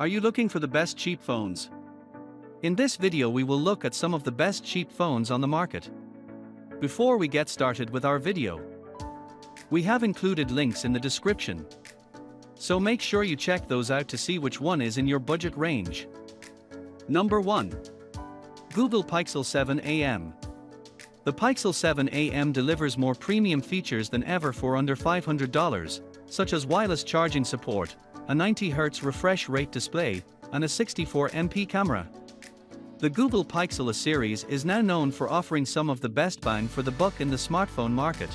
Are you looking for the best cheap phones? In this video we will look at some of the best cheap phones on the market. Before we get started with our video, we have included links in the description, so make sure you check those out to see which one is in your budget range. Number 1. Google Pixel 7 AM. The Pixel 7 AM delivers more premium features than ever for under $500, such as wireless charging support, a 90Hz refresh rate display, and a 64MP camera. The Google Pixel A series is now known for offering some of the best bang for the buck in the smartphone market.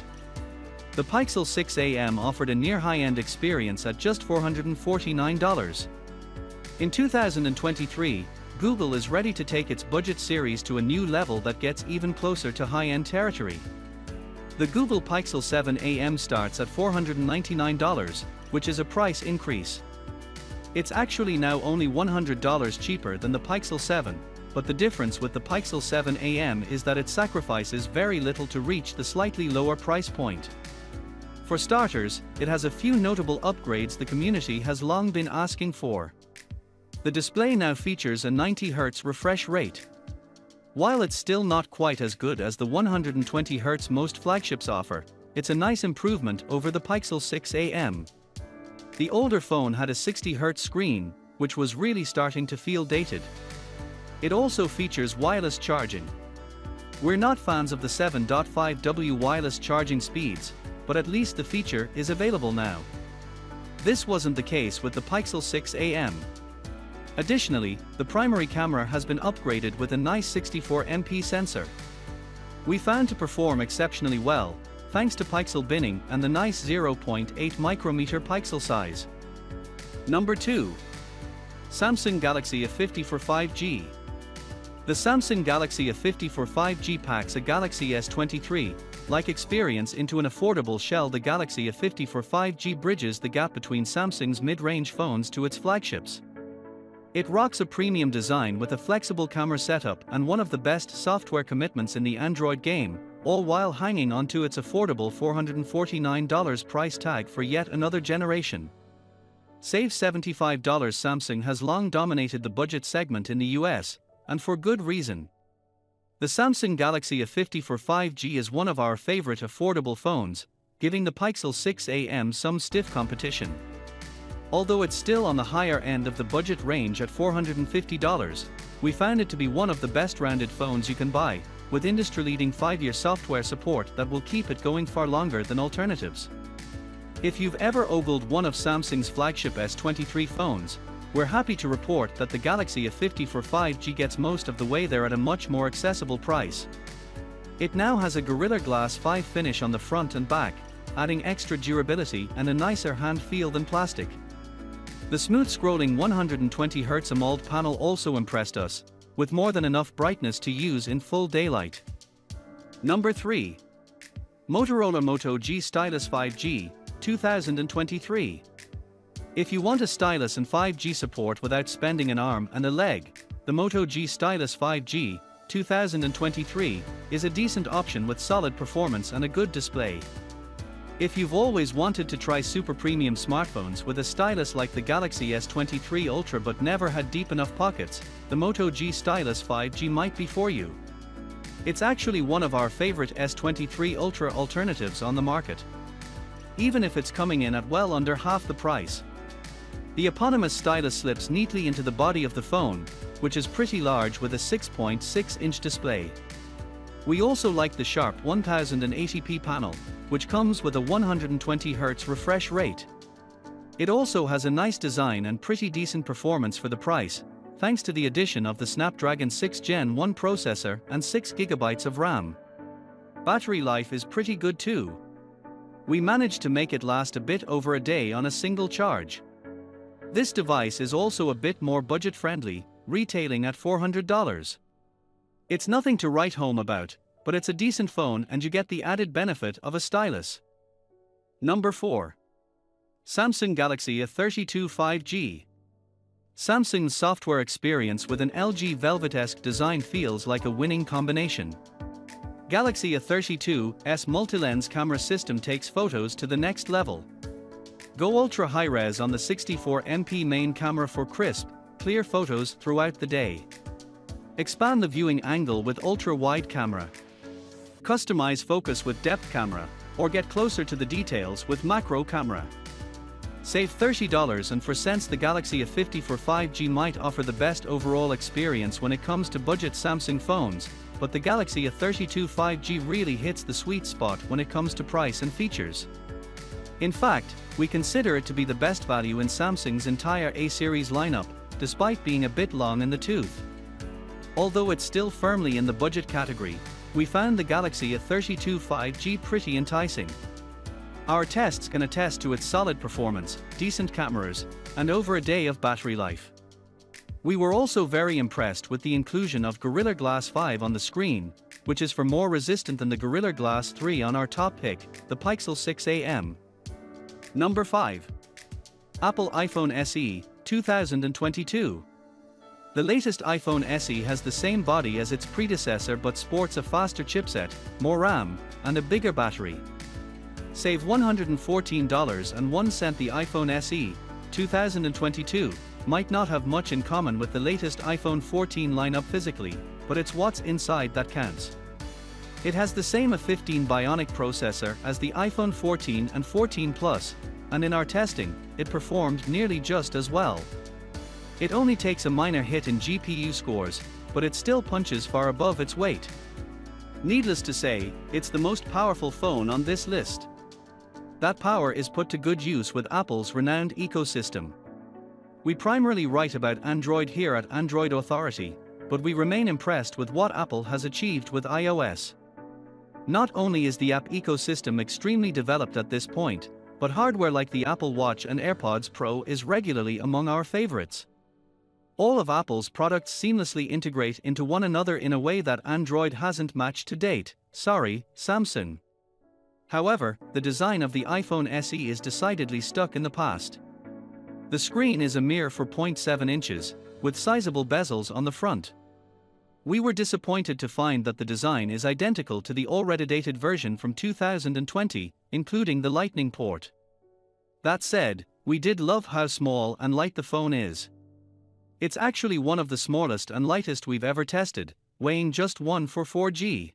The Pixel 6 AM offered a near high-end experience at just $449. In 2023, Google is ready to take its budget series to a new level that gets even closer to high-end territory. The Google Pixel 7 AM starts at $499, which is a price increase. It's actually now only $100 cheaper than the Pixel 7, but the difference with the Pixel 7 AM is that it sacrifices very little to reach the slightly lower price point. For starters, it has a few notable upgrades the community has long been asking for. The display now features a 90Hz refresh rate. While it's still not quite as good as the 120Hz most flagships offer, it's a nice improvement over the Pixel 6 AM. The older phone had a 60Hz screen, which was really starting to feel dated. It also features wireless charging. We're not fans of the 7.5W wireless charging speeds, but at least the feature is available now. This wasn't the case with the Pixel 6 AM. Additionally, the primary camera has been upgraded with a nice 64MP sensor. We found to perform exceptionally well, thanks to pixel binning and the nice 0.8 micrometer pixel size. Number 2. Samsung Galaxy A50 for 5G. The Samsung Galaxy A54 5G packs a Galaxy S23-like experience into an affordable shell. The Galaxy A54 5G bridges the gap between Samsung's mid-range phones to its flagships. It rocks a premium design with a flexible camera setup and one of the best software commitments in the Android game, all while hanging onto its affordable $449 price tag for yet another generation. Save $75. Samsung has long dominated the budget segment in the US, and for good reason. The Samsung Galaxy A54 5G is one of our favorite affordable phones, giving the Pixel 6 AM some stiff competition. Although it's still on the higher end of the budget range at $450, we found it to be one of the best rounded phones you can buy, with industry-leading 5-year software support that will keep it going far longer than alternatives. If you've ever ogled one of Samsung's flagship S23 phones, we're happy to report that the Galaxy A54 5G gets most of the way there at a much more accessible price. It now has a Gorilla Glass 5 finish on the front and back, adding extra durability and a nicer hand feel than plastic. The smooth-scrolling 120Hz AMOLED panel also impressed us, with more than enough brightness to use in full daylight. Number 3. Motorola Moto G Stylus 5G, 2023. If you want a stylus and 5G support without spending an arm and a leg, the Moto G Stylus 5G, 2023, is a decent option with solid performance and a good display. If you've always wanted to try super premium smartphones with a stylus like the Galaxy S23 Ultra but never had deep enough pockets, the Moto G Stylus 5G might be for you. It's actually one of our favorite S23 Ultra alternatives on the market, even if it's coming in at well under half the price. The eponymous stylus slips neatly into the body of the phone, which is pretty large with a 6.6-inch display. We also like the sharp 1080p panel, which comes with a 120Hz refresh rate. It also has a nice design and pretty decent performance for the price, thanks to the addition of the Snapdragon 6 Gen 1 processor and 6GB of RAM. Battery life is pretty good too. We managed to make it last a bit over a day on a single charge. This device is also a bit more budget-friendly, retailing at $400. It's nothing to write home about, but it's a decent phone and you get the added benefit of a stylus. Number 4. Samsung Galaxy A32 5G. Samsung's software experience with an LG Velvet-esque design feels like a winning combination. Galaxy A32's multi-lens camera system takes photos to the next level. Go ultra high res on the 64MP main camera for crisp, clear photos throughout the day. Expand the viewing angle with ultra wide camera. Customize focus with depth camera, or get closer to the details with macro camera. Save $30 and for cents. The Galaxy A50 for 5G might offer the best overall experience when it comes to budget Samsung phones, but the Galaxy A32 5G really hits the sweet spot when it comes to price and features. In fact, we consider it to be the best value in Samsung's entire A-series lineup, despite being a bit long in the tooth. Although it's still firmly in the budget category, we found the Galaxy A32 5G pretty enticing. Our tests can attest to its solid performance, decent cameras, and over a day of battery life. We were also very impressed with the inclusion of Gorilla Glass 5 on the screen, which is far more resistant than the Gorilla Glass 3 on our top pick, the Pixel 6 AM. Number 5. Apple iPhone SE, 2022. The latest iPhone SE has the same body as its predecessor but sports a faster chipset, more RAM, and a bigger battery. Save $114.01. The iPhone SE, 2022, might not have much in common with the latest iPhone 14 lineup physically, but it's what's inside that counts. It has the same A15 Bionic processor as the iPhone 14 and 14 Plus, and in our testing, it performed nearly just as well. It only takes a minor hit in GPU scores, but it still punches far above its weight. Needless to say, it's the most powerful phone on this list. That power is put to good use with Apple's renowned ecosystem. We primarily write about Android here at Android Authority, but we remain impressed with what Apple has achieved with iOS. Not only is the app ecosystem extremely developed at this point, but hardware like the Apple Watch and AirPods Pro is regularly among our favorites. All of Apple's products seamlessly integrate into one another in a way that Android hasn't matched to date. Sorry, Samsung. However, the design of the iPhone SE is decidedly stuck in the past. The screen is a mere 4.7 inches, with sizable bezels on the front. We were disappointed to find that the design is identical to the already dated version from 2020, including the Lightning port. That said, we did love how small and light the phone is. It's actually one of the smallest and lightest we've ever tested, weighing just 1 for 4G.